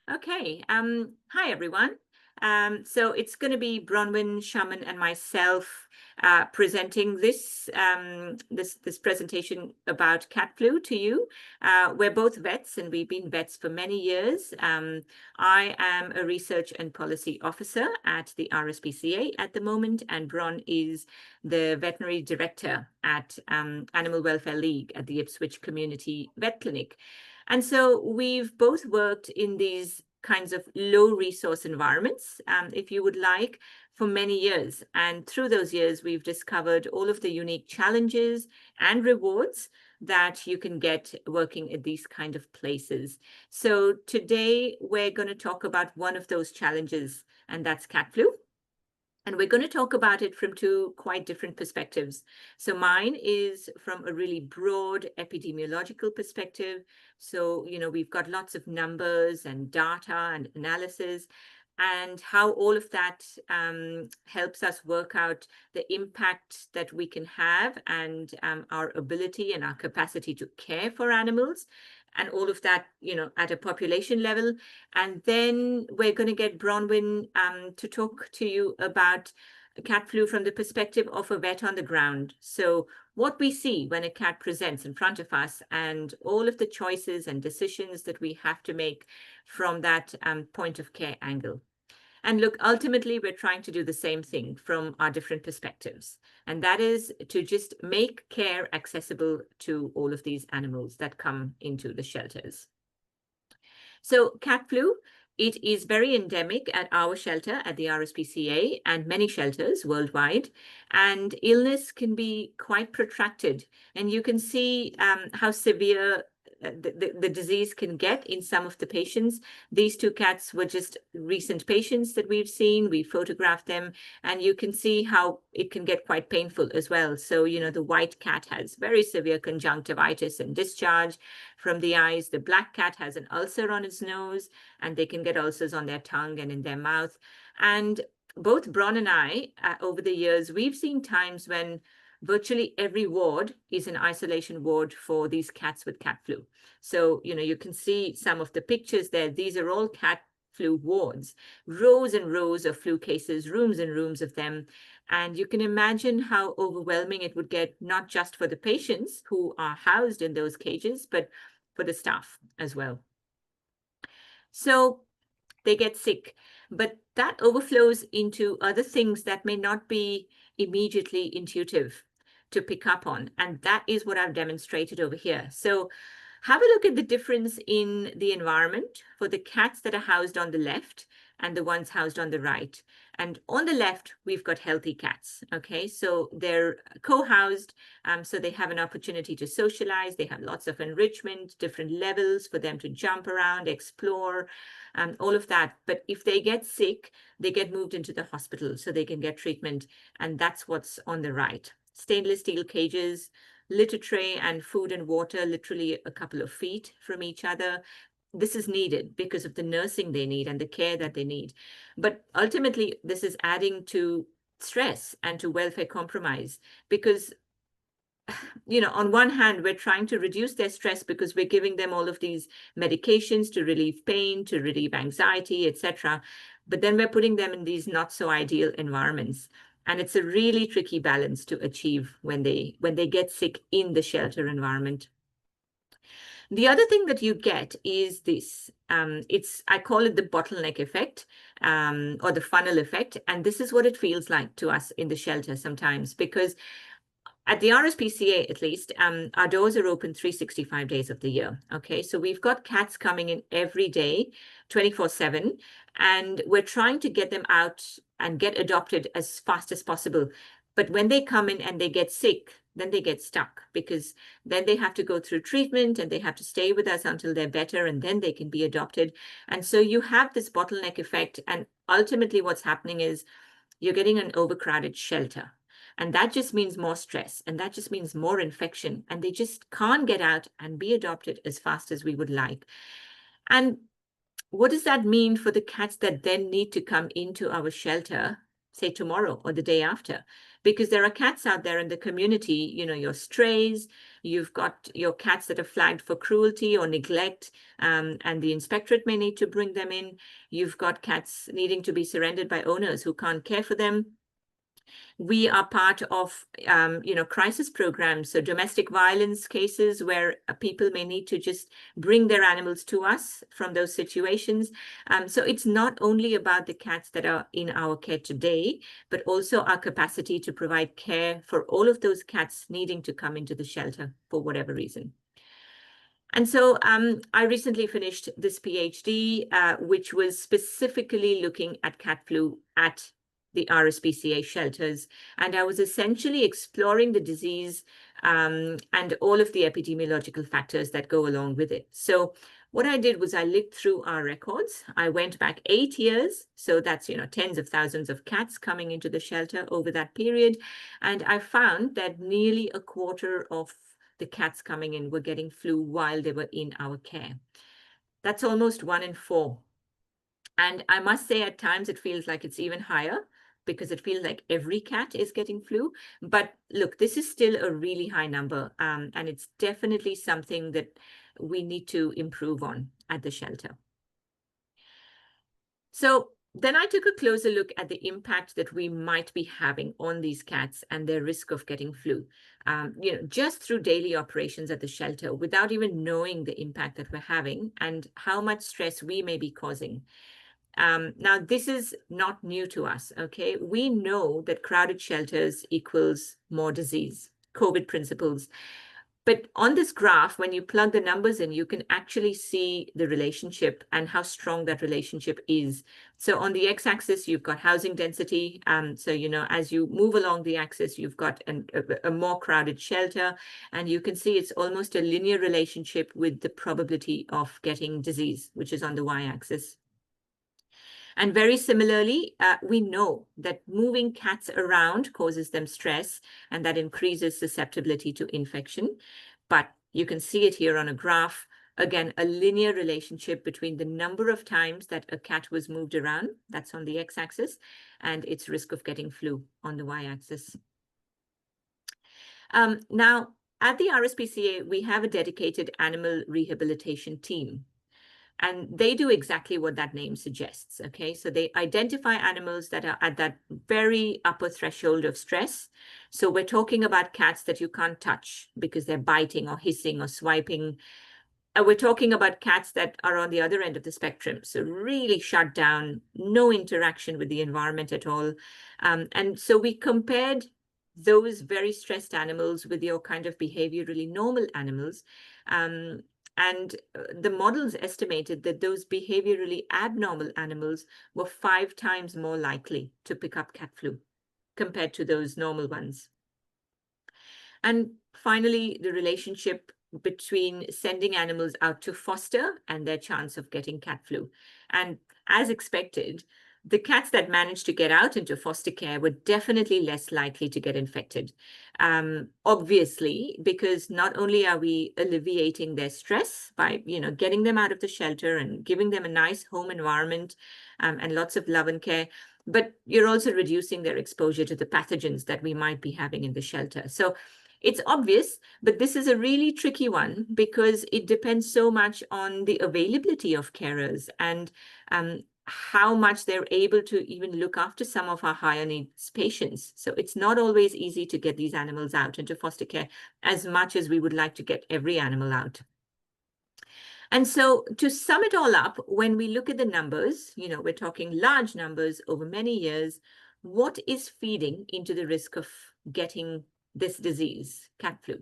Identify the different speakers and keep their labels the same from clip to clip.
Speaker 1: Okay. Hi, everyone. So it's going to be Bronwyn, Sharman, and myself presenting this presentation about cat flu to you. We're both vets, and we've been vets for many years. I am a research and policy officer at the RSPCA at the moment, and Bron is the veterinary director at Animal Welfare League at the Ipswich Community Vet Clinic. And so we've both worked in these kinds of low resource environments, if you would like, for many years. And through those years, we've discovered all of the unique challenges and rewards that you can get working at these kind of places. So today we're going to talk about one of those challenges, and that's cat flu. And we're going to talk about it from two quite different perspectives. So mine is from a really broad epidemiological perspective. So, we've got lots of numbers and data and analysis, and how all of that helps us work out the impact that we can have, and our ability and our capacity to care for animals, and all of that, at a population level. And then we're going to get Bronwyn to talk to you about cat flu from the perspective of a vet on the ground. So what we see when a cat presents in front of us, and all of the choices and decisions that we have to make from that point of care angle. And look, ultimately, we're trying to do the same thing from our different perspectives. And that is to just make care accessible to all of these animals that come into the shelters. So cat flu, it is very endemic at our shelter at the RSPCA and many shelters worldwide. And illness can be quite protracted. And you can see how severe the disease can get in some of the patients. These two cats were just recent patients that we've seen. We photographed them, and you can see how it can get quite painful as well. So, the white cat has very severe conjunctivitis and discharge from the eyes. The black cat has an ulcer on its nose, and they can get ulcers on their tongue and in their mouth. And both Bron and I, over the years, we've seen times when virtually every ward is an isolation ward for these cats with cat flu. So, you can see some of the pictures there. These are all cat flu wards, rows and rows of flu cases, rooms and rooms of them. And you can imagine how overwhelming it would get, not just for the patients who are housed in those cages, but for the staff as well. So they get sick, but that overflows into other things that may not be immediately intuitive to pick up on. And that is what I've demonstrated over here. So have a look at the difference in the environment for the cats that are housed on the left and the ones housed on the right. And on the left, we've got healthy cats. Okay, so they're co-housed, so they have an opportunity to socialize. They have lots of enrichment, different levels for them to jump around, explore, all of that. But if they get sick, they get moved into the hospital so they can get treatment. And that's what's on the right. Stainless steel cages, litter tray, and food and water literally a couple of feet from each other. This is needed because of the nursing they need and the care that they need. But ultimately, this is adding to stress and to welfare compromise, because on one hand, we're trying to reduce their stress because we're giving them all of these medications to relieve pain, to relieve anxiety, etc. But then we're putting them in these not so ideal environments. And it's a really tricky balance to achieve when they get sick in the shelter environment. The other thing that you get is this. I call it the bottleneck effect, or the funnel effect. And this is what it feels like to us in the shelter sometimes, because at the RSPCA, at least, our doors are open 365 days of the year. Okay, so we've got cats coming in every day, 24/7, and we're trying to get them out and get adopted as fast as possible. But when they come in and they get sick, then they get stuck, because then they have to go through treatment and they have to stay with us until they're better, and then they can be adopted. And so you have this bottleneck effect. And ultimately what's happening is you're getting an overcrowded shelter. And that just means more stress, and that just means more infection, and they just can't get out and be adopted as fast as we would like. And what does that mean for the cats that then need to come into our shelter say tomorrow or the day after, because there are cats out there in the community, your strays, you've got your cats that are flagged for cruelty or neglect, and the inspectorate may need to bring them in. You've got cats needing to be surrendered by owners who can't care for them. We are part of, crisis programs, so domestic violence cases where people may need to just bring their animals to us from those situations. So it's not only about the cats that are in our care today, but also our capacity to provide care for all of those cats needing to come into the shelter for whatever reason. And so I recently finished this PhD, which was specifically looking at cat flu at the RSPCA shelters. And I was essentially exploring the disease and all of the epidemiological factors that go along with it. So what I did was I looked through our records. I went back 8 years. So that's, tens of thousands of cats coming into the shelter over that period. And I found that nearly a quarter of the cats coming in were getting flu while they were in our care. That's almost 1 in 4. And I must say at times it feels like it's even higher, because it feels like every cat is getting flu. But look, this is still a really high number, and it's definitely something that we need to improve on at the shelter. So then I took a closer look at the impact that we might be having on these cats and their risk of getting flu, just through daily operations at the shelter without even knowing the impact that we're having and how much stress we may be causing. Now, this is not new to us, okay? We know that crowded shelters equals more disease, COVID principles. But on this graph, when you plug the numbers in, you can actually see the relationship and how strong that relationship is. So on the x-axis, you've got housing density. So, as you move along the axis, you've got a more crowded shelter. And you can see it's almost a linear relationship with the probability of getting disease, which is on the y-axis. And very similarly, we know that moving cats around causes them stress, and that increases susceptibility to infection. But you can see it here on a graph. Again, a linear relationship between the number of times that a cat was moved around, that's on the x-axis, and its risk of getting flu on the y-axis. Now, at the RSPCA, we have a dedicated animal rehabilitation team. And they do exactly what that name suggests, okay? So they identify animals that are at that very upper threshold of stress. So we're talking about cats that you can't touch because they're biting or hissing or swiping. We're talking about cats that are on the other end of the spectrum. So really shut down, no interaction with the environment at all. And so we compared those very stressed animals with your kind of behaviorally normal animals. And the models estimated that those behaviorally abnormal animals were 5 times more likely to pick up cat flu compared to those normal ones. And finally, the relationship between sending animals out to foster and their chance of getting cat flu. And as expected, the cats that managed to get out into foster care were definitely less likely to get infected. Obviously, because not only are we alleviating their stress by, getting them out of the shelter and giving them a nice home environment and lots of love and care, but you're also reducing their exposure to the pathogens that we might be having in the shelter. So it's obvious, but this is a really tricky one because it depends so much on the availability of carers and how much they're able to even look after some of our higher needs patients. So it's not always easy to get these animals out into foster care as much as we would like to get every animal out. And so to sum it all up, when we look at the numbers, we're talking large numbers over many years, what is feeding into the risk of getting this disease, cat flu?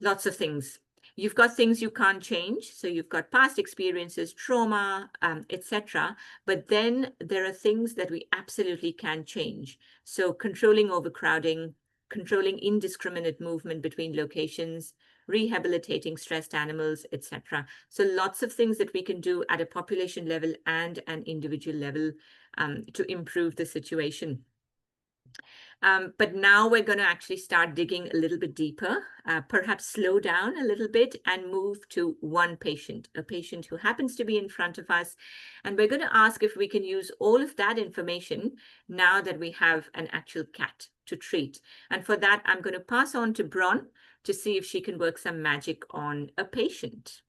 Speaker 1: Lots of things. You've got things you can't change. So you've got past experiences, trauma, etc. But then there are things that we absolutely can change. So controlling overcrowding, controlling indiscriminate movement between locations, rehabilitating stressed animals, etc. So lots of things that we can do at a population level and an individual level to improve the situation. But now we're going to actually start digging a little bit deeper, perhaps slow down a little bit and move to one patient, a patient who happens to be in front of us. And we're going to ask if we can use all of that information now that we have an actual cat to treat. And for that, I'm going to pass on to Bron to see if she can work some magic on a patient.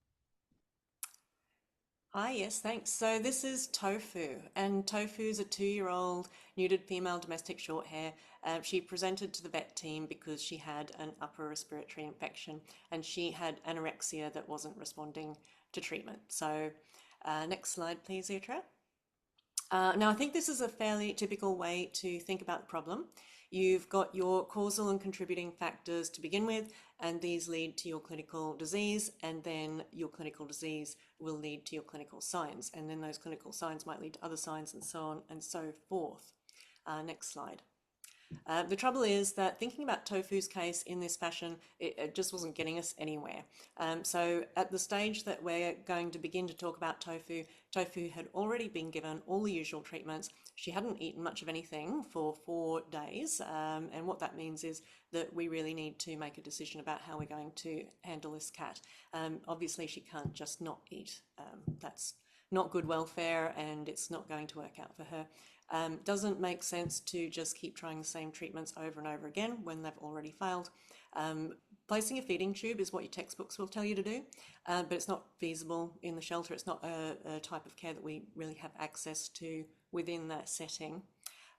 Speaker 2: Hi, yes, thanks. So this is Tofu, and Tofu is a 2-year-old neutered female domestic short hair. She presented to the vet team because she had an upper respiratory infection and she had anorexia that wasn't responding to treatment. So next slide, please, Uttara. Now, I think this is a fairly typical way to think about the problem. You've got your causal and contributing factors to begin with, and these lead to your clinical disease, and then your clinical disease will lead to your clinical signs, and then those clinical signs might lead to other signs, and so on and so forth. Next slide. The trouble is that thinking about Tofu's case in this fashion, it just wasn't getting us anywhere. So at the stage that we're going to begin to talk about Tofu, Tofu had already been given all the usual treatments. She hadn't eaten much of anything for 4 days. And what that means is that we really need to make a decision about how we're going to handle this cat. Obviously, she can't just not eat. That's not good welfare and it's not going to work out for her. Doesn't make sense to just keep trying the same treatments over and over again when they've already failed. Placing a feeding tube is what your textbooks will tell you to do, but it's not feasible in the shelter. It's not a type of care that we really have access to within that setting.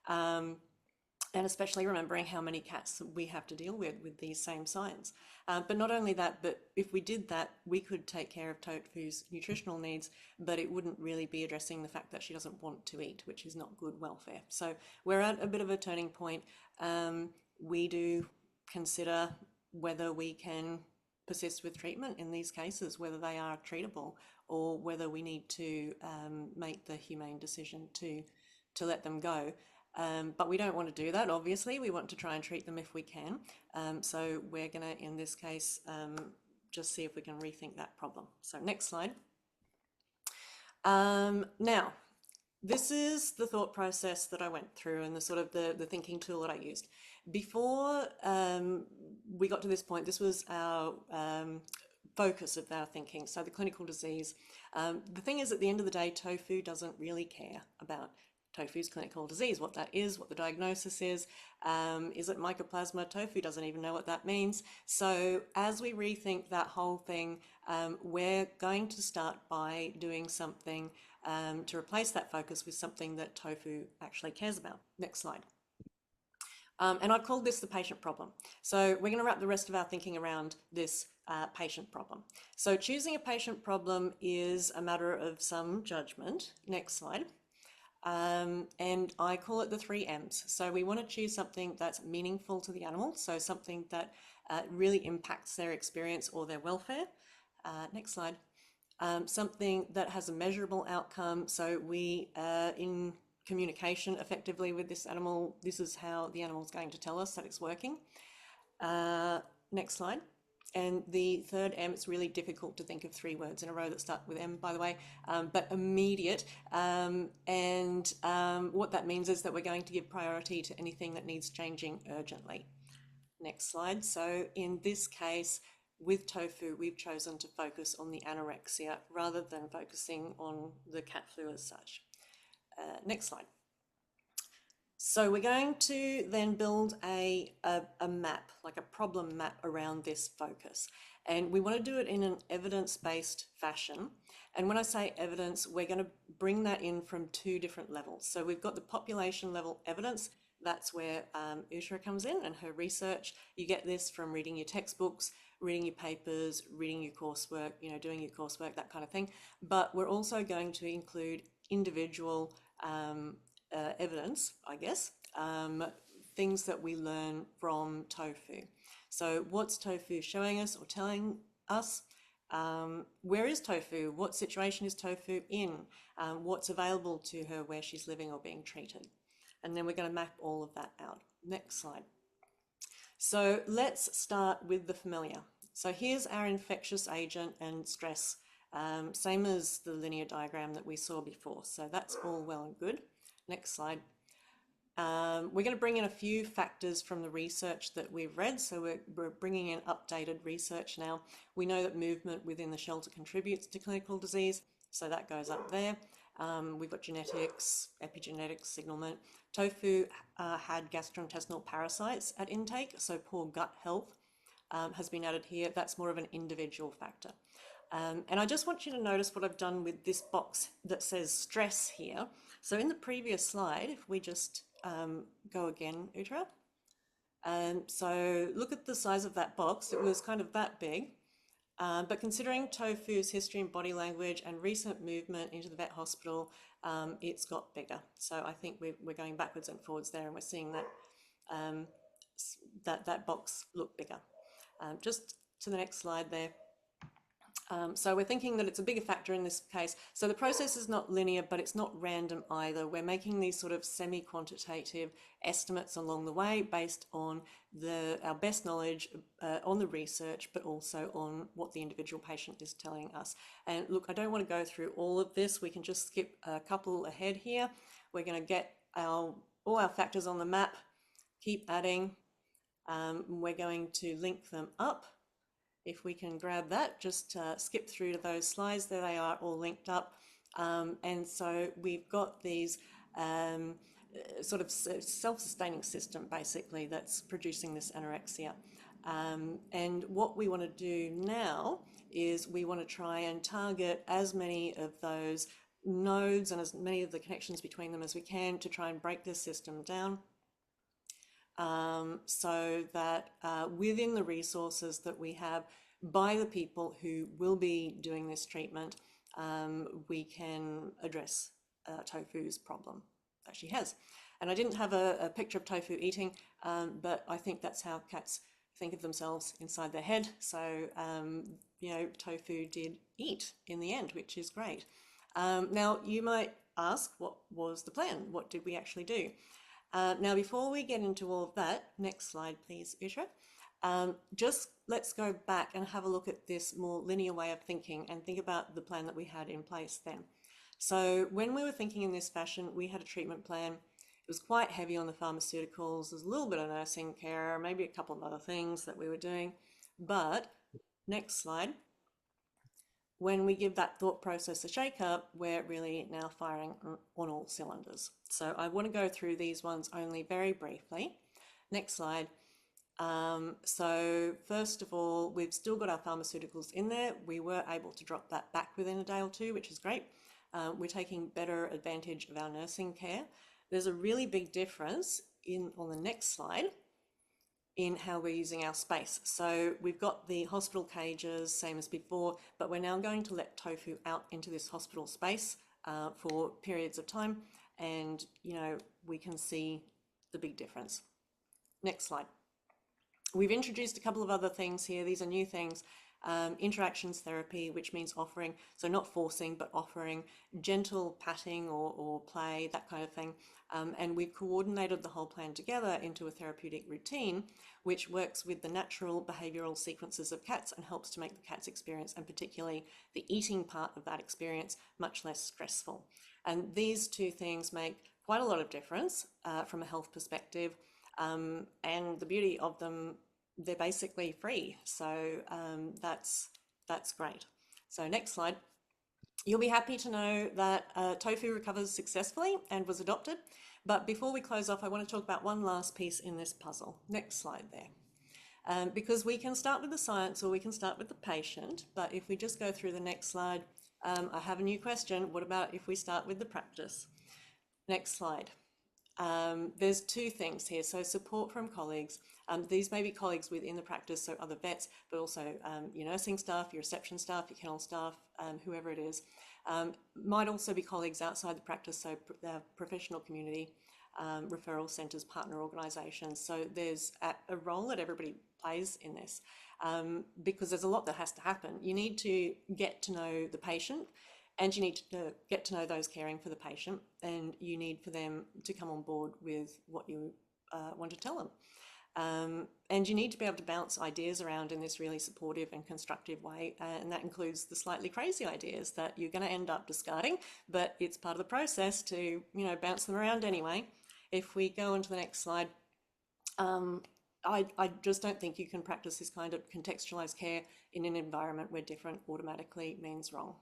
Speaker 2: And especially remembering how many cats we have to deal with these same signs. But not only that, but if we did that, we could take care of Tofu's nutritional needs, but it wouldn't really be addressing the fact that she doesn't want to eat, which is not good welfare. So we're at a bit of a turning point. We do consider whether we can persist with treatment in these cases, whether they are treatable, or whether we need to make the humane decision to let them go. But we don't want to do that, obviously. We want to try and treat them if we can. So we're going to, in this case, just see if we can rethink that problem. So next slide. Now, this is the thought process that I went through and the sort of the thinking tool that I used. Before we got to this point, this was our focus of our thinking, so the clinical disease. The thing is, at the end of the day, Tofu doesn't really care about Tofu's clinical disease, what that is, what the diagnosis is it mycoplasma? Tofu doesn't even know what that means. So as we rethink that whole thing, we're going to start by doing something to replace that focus with something that Tofu actually cares about. Next slide. And I've called this the patient problem. So we're going to wrap the rest of our thinking around this patient problem. So choosing a patient problem is a matter of some judgment. Next slide. And I call it the 3 M's. So we want to choose something that's meaningful to the animal, so something that really impacts their experience or their welfare. Next slide. Something that has a measurable outcome, so we in communication effectively with this animal, this is how the animal is going to tell us that it's working. Next slide. And the third M, it's really difficult to think of 3 words in a row that start with M, by the way, but immediate. And what that means is that we're going to give priority to anything that needs changing urgently. Next slide. So in this case, with Tofu, we've chosen to focus on the anorexia rather than focusing on the cat flu as such. Next slide. So we're going to then build a map, like a problem map around this focus. And we want to do it in an evidence-based fashion. And when I say evidence, we're going to bring that in from 2 different levels. So we've got the population level evidence. That's where Uttara comes in and her research. You get this from reading your textbooks, reading your papers, reading your coursework, doing your coursework, that kind of thing. But we're also going to include individual evidence, I guess, things that we learn from Tofu. So what's Tofu showing us or telling us? Where is Tofu? What situation is Tofu in? What's available to her where she's living or being treated? And then we're going to map all of that out. Next slide. So let's start with the familiar. So here's our infectious agent and stress, same as the linear diagram that we saw before. So that's all well and good. Next slide. We're going to bring in a few factors from the research that we've read. So we're bringing in updated research now. We know that movement within the shelter contributes to clinical disease, so that goes up there. We've got genetics, epigenetics, signalment. Tofu had gastrointestinal parasites at intake, so poor gut health has been added here. That's more of an individual factor. And I just want you to notice what I've done with this box that says stress here. So in the previous slide, if we just go again, Uttara. So look at the size of that box. It was kind of that big. But considering Tofu's history and body language and recent movement into the vet hospital, it's got bigger. So I think we're going backwards and forwards there, and we're seeing that that box look bigger. Just to the next slide there. So we're thinking that it's a bigger factor in this case. So the process is not linear, but it's not random either. We're making these sort of semi-quantitative estimates along the way based on our best knowledge on the research, but also on what the individual patient is telling us. And look, I don't want to go through all of this. We can just skip a couple ahead here. We're going to get all our factors on the map, keep adding. We're going to link them up. If we can grab that, just skip through to those slides. There they are, all linked up. And so we've got these sort of self-sustaining system, basically, that's producing this anorexia. And what we want to do now is we want to try and target as many of those nodes and as many of the connections between them as we can to try and break this system down. So that within the resources that we have by the people who will be doing this treatment, we can address Tofu's problem that she has. And I didn't have a picture of Tofu eating, but I think that's how cats think of themselves inside their head. So, you know, Tofu did eat in the end, which is great. Now, you might ask, what was the plan? What did we actually do? Now, before we get into all of that, next slide, please, Uttara. Just let's go back and have a look at this more linear way of thinking and think about the plan that we had in place then. So when we were thinking in this fashion, we had a treatment plan. It was quite heavy on the pharmaceuticals. There's a little bit of nursing care, maybe a couple of other things that we were doing. But next slide. When we give that thought process a shake up, we're really now firing on all cylinders. So I want to go through these ones only very briefly. Next slide. So first of all, we've still got our pharmaceuticals in there. We were able to drop that back within a day or two, which is great. We're taking better advantage of our nursing care. There's a really big difference on the next slide in how we're using our space. So we've got the hospital cages, same as before, but we're now going to let Tofu out into this hospital space for periods of time. And, you know, we can see the big difference. Next slide. We've introduced a couple of other things here. These are new things. Interactions therapy, which means offering, so not forcing, but offering gentle patting or play, that kind of thing. And we've coordinated the whole plan together into a therapeutic routine, which works with the natural behavioural sequences of cats and helps to make the cat's experience, and particularly the eating part of that experience, much less stressful. And these two things make quite a lot of difference from a health perspective. And the beauty of them, they're basically free. So that's great. So next slide. You'll be happy to know that Tofu recovers successfully and was adopted. But before we close off, I want to talk about one last piece in this puzzle. Next slide there. Because we can start with the science or we can start with the patient. But if we just go through the next slide, I have a new question. What about if we start with the practice? Next slide. There's two things here. So support from colleagues. These may be colleagues within the practice, so other vets, but also your nursing staff, your reception staff, your kennel staff, whoever it is. Might also be colleagues outside the practice, so the professional community, referral centres, partner organisations. So there's a role that everybody plays in this because there's a lot that has to happen. You need to get to know the patient, and you need to get to know those caring for the patient, and you need for them to come on board with what you want to tell them. And you need to be able to bounce ideas around in this really supportive and constructive way, and that includes the slightly crazy ideas that you're going to end up discarding, but it's part of the process to, you know, bounce them around anyway. If we go on to the next slide, I just don't think you can practice this kind of contextualized care in an environment where different automatically means wrong.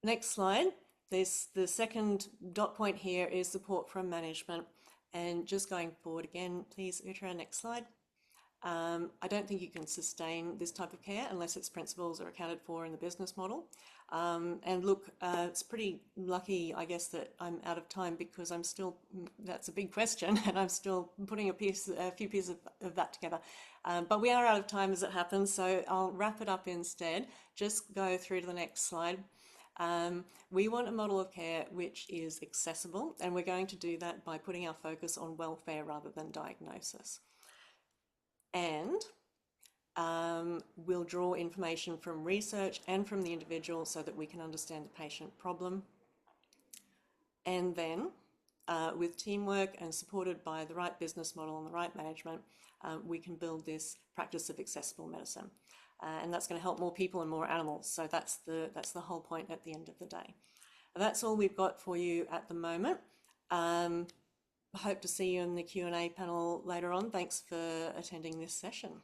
Speaker 2: Next slide. The second dot point here is support from management. And just going forward again, please, Uttara, next slide. I don't think you can sustain this type of care unless its principles are accounted for in the business model. And look, it's pretty lucky, I guess, that I'm out of time because I'm still, that's a big question, and I'm still putting a few pieces of that together. But we are out of time as it happens, so I'll wrap it up instead. Just go through to the next slide. We want a model of care which is accessible, and we're going to do that by putting our focus on welfare rather than diagnosis. And we'll draw information from research and from the individual so that we can understand the patient problem. And then with teamwork and supported by the right business model and the right management, we can build this practice of accessible medicine. And that's going to help more people and more animals. So that's the whole point at the end of the day. That's all we've got for you at the moment. I hope to see you in the Q&A panel later on. Thanks for attending this session.